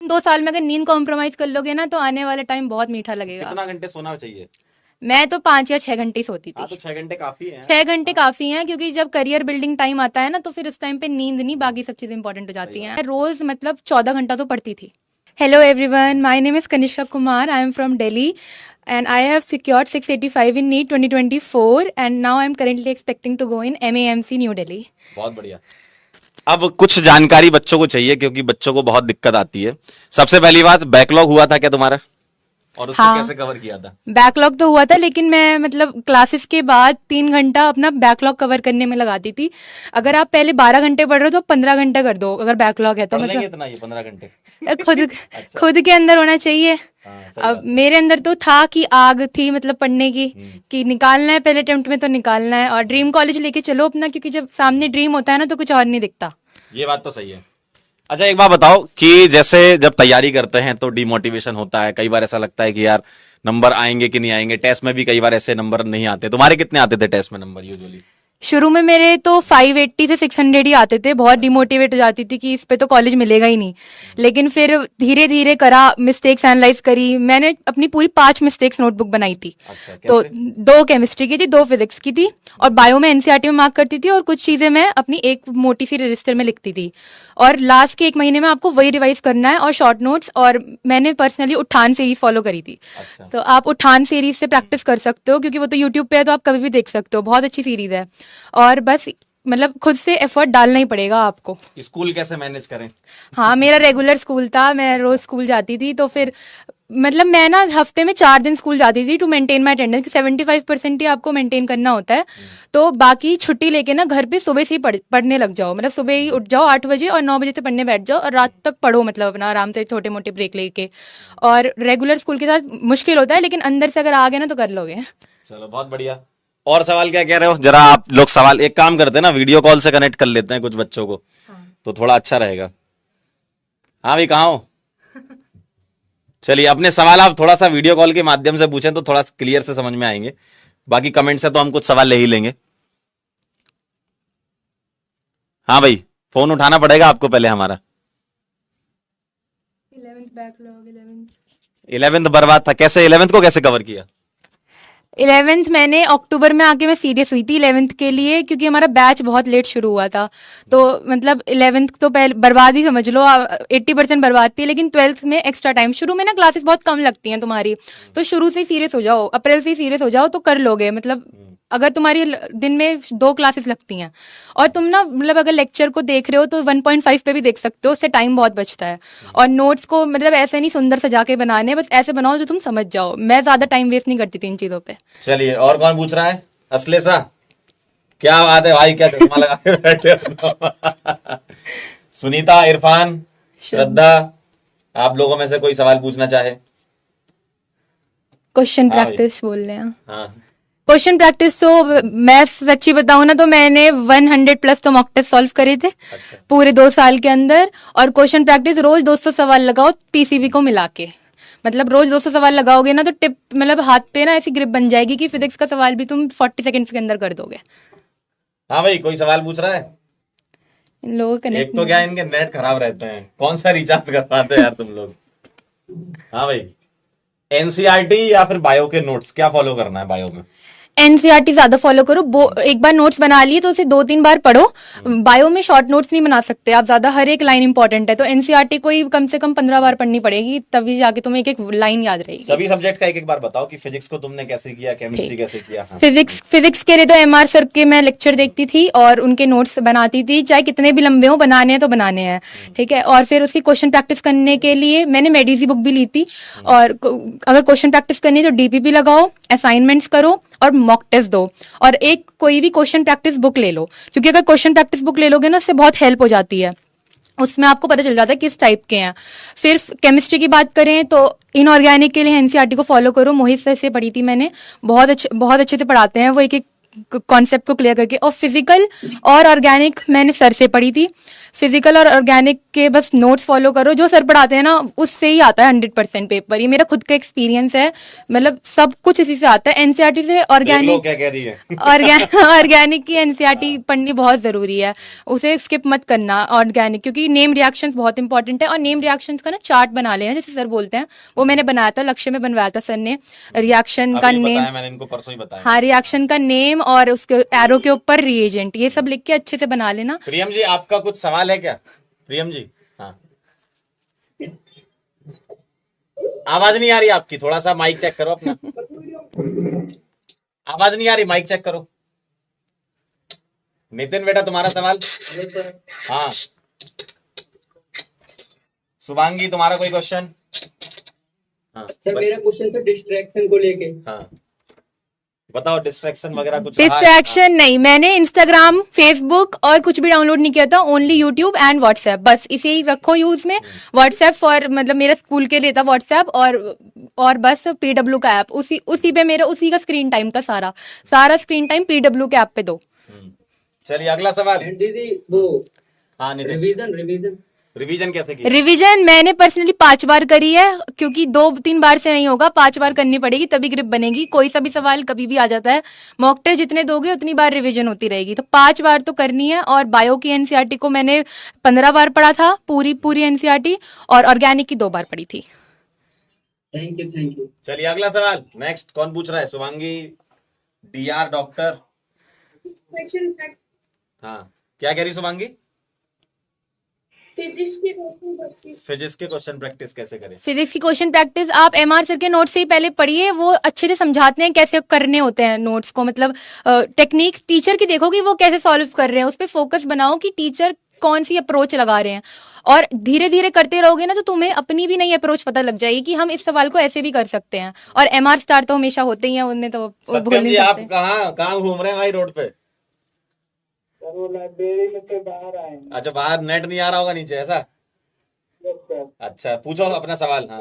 2 साल में अगर नींद कॉम्प्रोमाइज कर लोगे ना तो आने वाला टाइम बहुत मीठा लगेगा। कितना घंटे सोना चाहिए? मैं तो 5 या 6 घंटे सोती हाँ, थी। तो 6 घंटे काफी है। 6 घंटे काफी हैं, क्योंकि जब करियर बिल्डिंग टाइम आता है ना तो फिर उस टाइम पे नींद नहीं, बाकी सब चीजें इंपॉर्टेंट हो सही जाती हैं। बात। रोज मतलब 14 घंटा तो पढ़ती थी। Hello everyone, my name is Kanishka Kumar, I am from Delhi and I have secured 685 in NEET 2024 and now I am currently expecting to go in MAMC New Delhi. बहुत बढ़िया। अब कुछ जानकारी बच्चों को चाहिए क्योंकि बच्चों को बहुत दिक्कत आती है। सबसे पहली बात, बैकलॉग हुआ था क्या तुम्हारा, और उसको हाँ, कैसे कवर किया था? बैकलॉग तो हुआ था, लेकिन मैं मतलब क्लासेस के बाद 3 घंटा अपना बैकलॉग कवर करने में लगाती थी। अगर आप पहले 12 घंटे पढ़ रहे हो तो 15 घंटे कर दो अगर बैकलॉग है तो। पढ़ लेंगे मतलब इतना ये 15 घंटे? खुद अच्छा। खुद के अंदर होना चाहिए। हाँ, सही अब बात है। मेरे अंदर तो था कि आग थी मतलब पढ़ने की, हम्म। कि निकालना है पहले अटेम्प्ट में तो निकालना है, और ड्रीम कॉलेज लेके चलो अपना, क्योंकि जब सामने ड्रीम होता है ना तो कुछ और नहीं दिखता। ये बात तो सही है। अच्छा, एक बात बताओ कि जैसे जब तैयारी करते हैं तो डिमोटिवेशन होता है, कई बार ऐसा लगता है कि यार नंबर आएंगे कि नहीं आएंगे। टेस्ट में भी कई बार ऐसे नंबर नहीं आते। तुम्हारे कितने आते थे टेस्ट में नंबर यूजुअली? शुरू में मेरे तो 580 से 600 ही आते थे। बहुत डिमोटिवेट हो जाती थी कि इस पे तो कॉलेज मिलेगा ही नहीं। लेकिन फिर धीरे धीरे करा, मिस्टेक्स एनालाइज करी। मैंने अपनी पूरी 5 मिस्टेक्स नोटबुक बनाई थी। अच्छा, तो कैसे? 2 केमिस्ट्री की थी, 2 फिजिक्स की थी, और बायो में एनसीईआरटी में मार्क करती थी, और कुछ चीजें मैं अपनी एक मोटी सी रजिस्टर में लिखती थी। और लास्ट के 1 महीने में आपको वही रिवाइज करना है और शॉर्ट नोट्स। और मैंने पर्सनली उठान सीरीज फॉलो करी थी। अच्छा। तो आप उठान सीरीज से प्रैक्टिस कर सकते हो, क्योंकि वो तो यूट्यूब पे है तो आप कभी भी देख सकते हो। बहुत अच्छी सीरीज है, और बस मतलब खुद से एफर्ट डालना ही पड़ेगा आपको। स्कूल कैसे मैनेज करें? हाँ, मेरा रेगुलर स्कूल था, मैं रोज स्कूल जाती थी। तो फिर मतलब मैं ना हफ्ते में 4 दिन स्कूल जाती थी टू मेंटेन माई अटेंडेंस। 75% ही आपको मेंटेन करना होता है। तो बाकी छुट्टी लेके ना घर पे सुबह से ही पढ़ने लग जाओ। मतलब सुबह ही उठ जाओ 8 बजे और 9 बजे से पढ़ने बैठ जाओ, और रात तक पढ़ो, मतलब अपना आराम से छोटे मोटे ब्रेक लेके। और रेगुलर स्कूल के साथ मुश्किल होता है, लेकिन अंदर से अगर आ गए ना तो कर लोगे। चलो, बहुत बढ़िया। और सवाल क्या कह रहे हो? जरा आप लोग सवाल, एक काम करते हैं ना, वीडियो कॉल से कनेक्ट कर लेते हैं कुछ बच्चों को, तो थोड़ा अच्छा रहेगा। हाँ भाई, कहाँ हो? चलिए, अपने सवाल आप थोड़ा सा वीडियो कॉल के माध्यम से पूछें तो थोड़ा क्लियर से समझ में आएंगे। बाकी कमेंट से तो हम कुछ सवाल ले ही लेंगे। हाँ भाई, फोन उठाना पड़ेगा आपको पहले हमारा। 11th बैकलॉग, 11th बर्बाद था, कैसे 11th को कैसे कवर किया? 11th मैंने अक्टूबर में आके मैं सीरियस हुई थी 11th के लिए, क्योंकि हमारा बैच बहुत लेट शुरू हुआ था। तो मतलब 11th तो पहले बर्बाद ही समझ लो, 80% बर्बाद थी। लेकिन 12th में एक्स्ट्रा टाइम, शुरू में ना क्लासेस बहुत कम लगती हैं तुम्हारी, तो शुरू से ही सीरियस हो जाओ, अप्रैल से ही सीरियस हो जाओ तो कर लोगे। मतलब अगर तुम्हारी दिन में 2 क्लासेस लगती हैं, और तुम ना मतलब अगर लेक्चर को देख रहे हो तो 1.5 पे भी देख सकते हो, उससे टाइम बहुत बचता है। और नोट्स को मतलब ऐसे नहीं सुंदर सजा के बनाने, बस ऐसे बनाओ जो तुम समझ जाओ। मैं ज्यादा टाइम वेस्ट नहीं करती थी इन चीजों पे। चलिए, और कौन पूछ रहा है? असलेसा, क्या बात है भाई, क्या चश्मा लगा के बैठे हो? सुनीता, इरफान, श्रद्धा, आप लोगों में से कोई सवाल पूछना चाहे? क्वेश्चन हाँ भाई। प्रैक्टिस बोल रहे हैं। हाँ। क्वेश्चन प्रैक्टिस तो मैं सच्ची बताऊं ना तो मैंने 100 प्लस तो मॉक टेस्ट सॉल्व करे थे अच्छा। पूरे 2 साल के अंदर। और क्वेश्चन प्रैक्टिस रोज 200 सवाल लगाओ पीसीबी को मिला के। मतलब रोज 200 सवाल लगाओगे ना तो टिप मतलब हाथ पे ना ऐसी ग्रिप बन जाएगी कि फिजिक्स का सवाल भी तुम 40 सेकंड्स के अंदर कर दोगे। हाँ भाई, कोई सवाल पूछ रहा है? इन लोगों का एक तो क्या इनके नेट खराब रहते हैं, कौन सा रिचार्ज करवाते हो यार तुम लोग? हाँ भाई, एनसीईआरटी या फिर बायो के नोट्स, क्या फॉलो करना है बायो में? एनसीईआरटी ज्यादा फॉलो करो। एक बार नोट्स बना लिए तो उसे 2-3 बार पढ़ो। बायो में शॉर्ट नोट्स नहीं बना सकते आप ज्यादा, हर एक लाइन इंपॉर्टेंट है। तो एनसीईआरटी को ही कम से कम 15 बार पढ़नी पड़ेगी, तभी जाके तुम्हें एक एक लाइन याद रहेगी। सभी सब्जेक्ट का एक एक बार बताओ कि फिजिक्स को तुमने कैसे किया, केमिस्ट्री कैसे किया? हाँ। फिजिक्स के लिए तो एमआर सर के मैं लेक्चर देखती थी और उनके नोट्स बनाती थी, चाहे कितने भी लंबे हो, बनाने हैं तो बनाने हैं, ठीक है। और फिर उसकी क्वेश्चन प्रैक्टिस करने के लिए मैंने मेडिजी बुक भी ली थी। और अगर क्वेश्चन प्रैक्टिस करनी है तो डीपीपी लगाओ, असाइनमेंट्स करो और मॉक टेस्ट दो। और एक कोई भी क्वेश्चन प्रैक्टिस बुक ले लो, क्योंकि अगर क्वेश्चन प्रैक्टिस बुक ले लोगे ना उससे बहुत हेल्प हो जाती है। उसमें आपको पता चल जाता है किस टाइप के हैं। फिर केमिस्ट्री की बात करें तो इनऑर्गेनिक के लिए एनसीईआरटी को फॉलो करो। मोहित सर से पढ़ी थी मैंने, बहुत अच्छे से पढ़ाते हैं वो, एक एक कॉन्सेप्ट को क्लियर करके। और फिजिकल और ऑर्गेनिक मैंने सर से पढ़ी थी। फिजिकल और ऑर्गेनिक के बस नोट्स फॉलो करो, जो सर पढ़ाते हैं ना उससे ही आता है 100% पेपर। ये मेरा खुद का एक्सपीरियंस है, मतलब सब कुछ इसी से आता है, एनसीईआरटी से। देख लो ऑर्गेनिक क्या कह रही है। ऑर्गेनिक की एनसीईआरटी पढ़नी बहुत जरूरी है, उसे स्किप मत करना ऑर्गेनिक, क्योंकि नेम रिएक्शंस बहुत इंपॉर्टेंट है। और नेम रिएक्शंस का ना चार्ट बना लेना, जैसे सर बोलते हैं, वो मैंने बनाया था, लक्ष्य में बनवाया था सर ने। रिएक्शन का अभी नेम, बताया मैंने इनको, परसों ही बताया। हाँ, रिएक्शन का नेम और उसके एरो के ऊपर रिएजेंट, ये सब लिख के अच्छे से बना लेना। प्रियम जी आपका कुछ सवाल है क्या? प्रियम जी, हाँ, आवाज नहीं आ रही आपकी, थोड़ा सा माइक चेक करो अपना। आवाज नहीं आ रही, माइक चेक करो। नितिन बेटा तुम्हारा सवाल। हाँ, शुभांगी तुम्हारा कोई क्वेश्चन? हाँ सर मेरा क्वेश्चन था डिस्ट्रैक्शन को लेके। हाँ बताओ, डिस्ट्रैक्शन वगैरह कुछ रहा है? डिस्ट्रैक्शन नहीं, मैंने इंस्टाग्राम, फेसबुक और कुछ भी डाउनलोड नहीं किया था, ओनली यूट्यूब एंड व्हाट्सएप, बस इसे ही रखो यूज में। व्हाट्सएप फॉर, मतलब मेरा स्कूल के लिए था व्हाट्सएप, और बस पीडब्ल्यू का ऐप, उसी पे मेरा, उसी का स्क्रीन टाइम था, सारा स्क्रीन टाइम पीडब्ल्यू के ऐप पे दो। चलिए अगला सवाल। एंड दीदी वो हाँ नितिन, रिवीजन रिवीजन कैसे की? रिवीजन मैंने पर्सनली 5 बार करी है, क्योंकि 2-3 बार से नहीं होगा, 5 बार करनी पड़ेगी, तभी ग्रिप बनेगी। कोई सा भी सवाल कभी भी आ जाता है, मॉक टेस्ट जितने दोगे उतनी बार रिवीजन होती रहेगी, तो 5 बार तो करनी है। और बायो की एनसीईआरटी को मैंने 15 बार पढ़ा था, पूरी एनसीईआरटी, और ऑर्गेनिक की 2 बार पढ़ी थी। Thank you. चलिए अगला सवाल, नेक्स्ट कौन पूछ रहा है? Shubhangi, DR doctor. हाँ, क्या कह रही शुभांगी? फिजिक्स के क्वेश्चन प्रैक्टिस कैसे करें? फिजिक्स की क्वेश्चन प्रैक्टिस आप एमआर सर के नोट्स से ही पहले पढ़िए, वो अच्छे से समझाते हैं कैसे करने होते हैं नोट्स को, मतलब टेक्निक टीचर की देखो कि वो कैसे सॉल्व कर रहे हैं, उस पर फोकस बनाओ कि टीचर कौन सी अप्रोच लगा रहे हैं, और धीरे धीरे करते रहोगे ना तो तुम्हें अपनी भी नई अप्रोच पता लग जाएगी कि हम इस सवाल को ऐसे भी कर सकते हैं। और एमआर स्टार तो हमेशा होते ही हैं, उन्हें तो भूल सत्यम नहीं जी आप सकते। कहाँ घूम रहे हैं भाई रोड पे? वो लाइब्रेरी में से बाहर आए हैं। अच्छा, बाहर नेट नहीं आ रहा होगा नीचे, ऐसा? अच्छा, पूछो अपना सवाल। हाँ,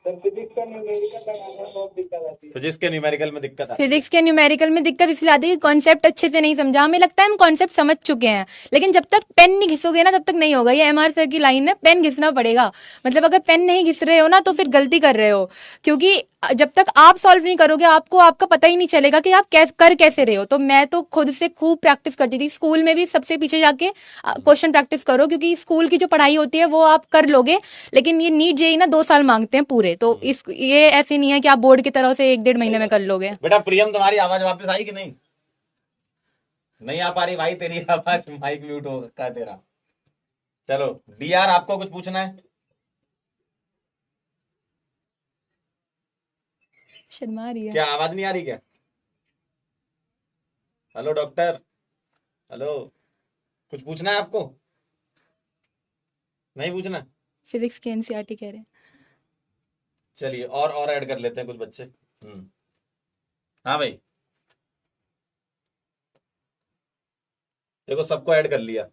फिजिक्स का न्यूमेरिकल लगाने में बहुत दिक्कत आती है। फिजिक्स के न्यूमेरिकल में दिक्कत आती है। फिजिक्स के न्यूमेरिकल में दिक्कत इसलिए आती है कि कॉन्सेप्ट अच्छे से नहीं समझा, हमें लगता है हम कॉन्सेप्ट समझ चुके हैं, लेकिन जब तक पेन नहीं घिसोगे ना तब तक नहीं होगा। ये एमआर सर की लाइन है, पेन घिसना पड़ेगा, मतलब अगर पेन नहीं घिस रहे हो ना तो फिर गलती कर रहे हो, क्योंकि जब तक आप सॉल्व नहीं करोगे आपको आपका पता ही नहीं चलेगा कि आप कर कैसे रहे हो। तो मैं तो खुद से खूब प्रैक्टिस करती थी, स्कूल में भी सबसे पीछे जाके क्वेश्चन प्रैक्टिस करो, क्योंकि स्कूल की जो पढ़ाई होती है वो आप कर लोगे, लेकिन ये नीट जेई ना 2 साल मांगते हैं पूरे, तो ये ऐसे नहीं है कि आप बोर्ड की तरह से 1-1.5 महीने में कर लोगे। बेटा प्रियम, तुम्हारी आवाज वापस आई कि नहीं? नहीं आ पा रही भाई तेरी आवाज, माइक म्यूट हो रखा है तेरा। चलो डीआर, आपको कुछ पूछना है? शर्मा रही है क्या आवाज नहीं आ रही क्या? हेलो डॉक्टर, हेलो, कुछ पूछना है आपको? नहीं पूछना? फिजिक्स की एनसीईआरटी कह रहे हैं। चलिए और ऐड कर लेते हैं कुछ बच्चे। हाँ भाई, देखो सबको ऐड कर लिया।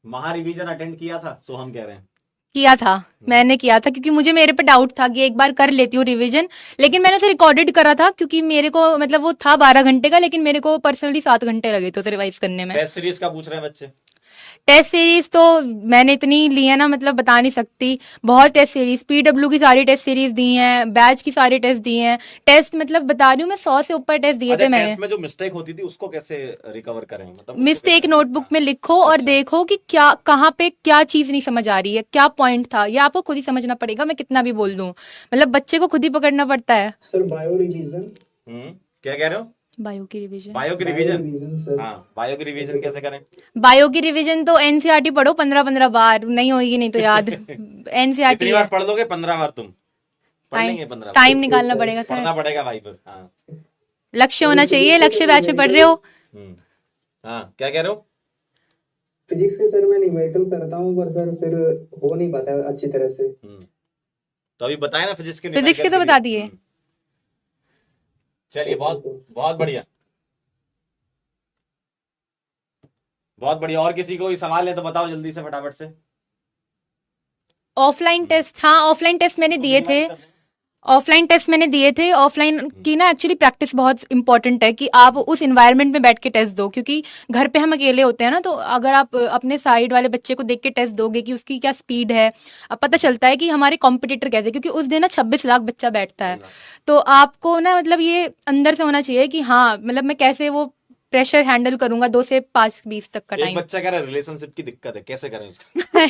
महा रिवीजन अटेंड किया था, सोहम कह रहे हैं। किया था, मैंने किया था, क्योंकि मुझे मेरे पे डाउट था कि एक बार कर लेती हूँ रिवीजन, लेकिन मैंने उसे रिकॉर्डेड करा था, क्योंकि मेरे को मतलब वो था 12 घंटे का, लेकिन मेरे को पर्सनली 7 घंटे लगे थे उसे रिवाइज करने में। टेस्ट सीरीज का पूछ रहे हैं बच्चे। टेस्ट सीरीज तो मैंने इतनी ली है ना, मतलब बता नहीं सकती, बहुत टेस्ट सीरीज, पीडब्ल्यू की सारी टेस्ट सीरीज दी हैं, बैच की सारी टेस्ट दी हैं, टेस्ट मतलब बता रही हूँ मैं 100 से ऊपर टेस्ट दिए थे मैंने। टेस्ट में जो मिस्टेक होती थी उसको कैसे रिकवर करें, मतलब मिस्टेक नोटबुक में लिखो और देखो कि क्या कहाँ पे क्या चीज नहीं समझ आ रही है, क्या पॉइंट था, ये आपको खुद ही समझना पड़ेगा, मैं कितना भी बोल दूं, मतलब बच्चे को खुद ही पकड़ना पड़ता है। सर बायो रिवीजन क्या कह रहे हो? बायो की रिवीजन, बायो की रिवीजन सर। हाँ, बायो की रिवीजन कैसे करें? बायो की रिवीजन तो एनसीईआरटी पढ़ो 15-15 बार, नहीं होगी नहीं तो याद। एनसीईआरटी कितनी बार पढ़ लोगे? 15 बार तुम पढ़ लेंगे? 15 टाइम निकालना पड़ेगा सर, पढ़ना पड़ेगा भाई फिर। हाँ लक्ष्य होना चाहिए, लक्ष्य बैच में पढ़ रहे हो। हाँ, क्या कह रहे हो? फिजिक्स के सर मैं न्यूमेरिकल करता हूँ, पर सर फिर हो नहीं पाता अच्छी तरह से। तो अभी बताया ना फिजिक्स के फिजिक्स के तो बता दिए। चलिए बहुत बहुत बढ़िया, बहुत बढ़िया। और किसी को कोई सवाल है तो बताओ जल्दी से, फटाफट से। ऑफलाइन टेस्ट, हाँ ऑफलाइन टेस्ट मैंने दिए थे, ऑफलाइन टेस्ट मैंने दिए थे। ऑफलाइन की ना एक्चुअली प्रैक्टिस बहुत इंपॉर्टेंट है कि आप उस एनवायरनमेंट में बैठ के टेस्ट दो, क्योंकि घर पे हम अकेले होते हैं ना, तो अगर आप अपने साइड वाले बच्चे को देख के टेस्ट दोगे कि उसकी क्या स्पीड है, अब पता चलता है कि हमारे कॉम्पिटिटर कैसे, क्योंकि उस दिन ना 26 लाख बच्चा बैठता है। तो आपको ना मतलब ये अंदर से होना चाहिए कि हाँ मतलब मैं कैसे वो प्रेशर हैंडल करूंगा 2 से 5-20 तक का एक टाइम। बच्चा कह रहा है रिलेशनशिप की दिक्कत है, कैसे करें उसका?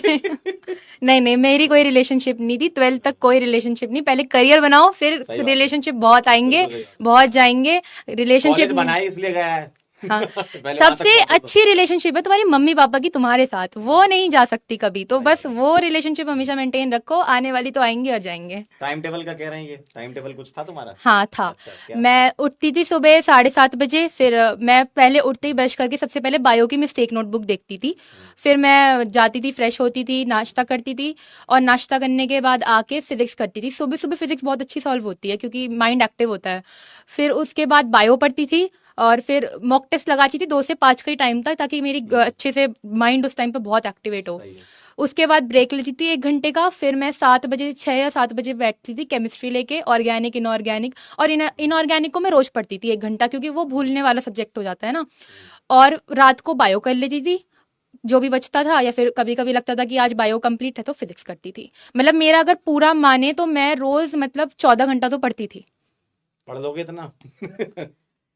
नहीं नहीं, मेरी कोई रिलेशनशिप नहीं थी 12th तक, कोई रिलेशनशिप नहीं। पहले करियर बनाओ, फिर सही बात है। रिलेशनशिप बहुत आएंगे, बिल्कुल सही बात। बहुत जाएंगे। कॉलेज रिलेशनशिप बनाए इसलिए गया है। हाँ पहले वहां तक सबसे पहुंचो तो। अच्छी रिलेशनशिप है तुम्हारी मम्मी पापा की तुम्हारे साथ, वो नहीं जा सकती कभी, तो बस वो रिलेशनशिप हमेशा मेंटेन रखो, आने वाली तो आएंगे और जाएंगे। टाइम टेबल का कह रहे हैं, ये टाइम टेबल कुछ था तुम्हारा? हाँ था। अच्छा, क्या? मैं उठती थी सुबह 7:30 बजे, फिर मैं पहले उठते ही ब्रश करके सबसे पहले बायो की मिस्टेक नोटबुक देखती थी। फिर मैं जाती थी, फ्रेश होती थी, नाश्ता करती थी, और नाश्ता करने के बाद आके फिजिक्स करती थी। सुबह सुबह फिजिक्स बहुत अच्छी सॉल्व होती है क्योंकि माइंड एक्टिव होता है। फिर उसके बाद बायो पढ़ती थी, और फिर मॉक टेस्ट लगाती थी 2 से 5 के टाइम तक, ताकि मेरी अच्छे से माइंड उस टाइम पे बहुत एक्टिवेट हो। सही है। उसके बाद ब्रेक लेती थी 1 घंटे का, फिर मैं 7 बजे 6 या 7 बजे बैठती थी केमिस्ट्री लेके, ऑर्गेनिक इनऑर्गेनिक, और इनऑर्गेनिक को मैं रोज पढ़ती थी 1 घंटा, क्योंकि वो भूलने वाला सब्जेक्ट हो जाता है ना। और रात को बायो कर लेती थी जो भी बचता था, या फिर कभी कभी लगता था कि आज बायो कंप्लीट है तो फिजिक्स करती थी। मतलब मेरा अगर पूरा माने तो मैं रोज मतलब 14 घंटा तो पढ़ती थी। पढ़ लोगे इतना?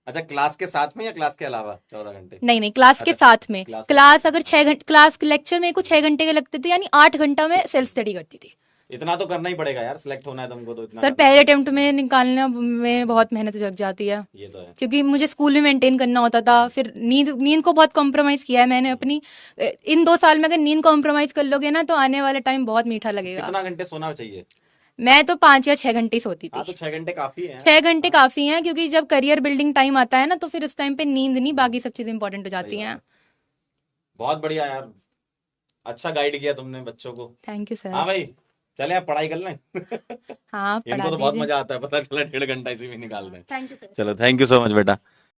अच्छा, क्लास के साथ में या क्लास के अलावा 14 घंटे? नहीं नहीं, क्लास के अच्छा, साथ में। क्लास क्लास अगर 6 घंटे, क्लास लेक्चर मेरे को 6 घंटे के लगते थे, यानी 8 घंटा में सेल्फ स्टडी करती थी। इतना तो करना ही पड़ेगा यार, सिलेक्ट होना है तुमको तो इतना सर करना पहले पड़ेगा। अटेम्प्ट में निकालने में बहुत मेहनत लग जाती है, ये तो है। क्योंकि मुझे स्कूल में मेंटेन करना होता था। फिर नींद नींद को बहुत कॉम्प्रोमाइज़ किया है मैंने अपनी। इन 2 साल में अगर नींद कॉम्प्रोमाइज़ कर लोगे ना, तो आने वाला टाइम बहुत मीठा लगेगा। कितना घंटे सोना चाहिए? मैं तो 5 या 6 घंटे ही सोती हाँ, थी। तो 6 घंटे काफी है। 6 घंटे काफ़ी हैं, क्योंकि जब करियर बिल्डिंग टाइम आता है ना, तो फिर उस टाइम पे नींद नहीं, बाकी सब चीज़ें इंपॉर्टेंट हो सही जाती बात हैं। है। बहुत बढ़िया यार, अच्छा गाइड किया तुमने बच्चों को। थैंक यू हाँ सर। भाई, चले अब पढ़ाई कर लें। हाँ इनको पढ़ा तो बहुत दीजिए। मजा आता है, पता चला 1.5 घंटा इसी में निकाल दें। Thank you sir. चलो, थैंक यू सो मच बेटा।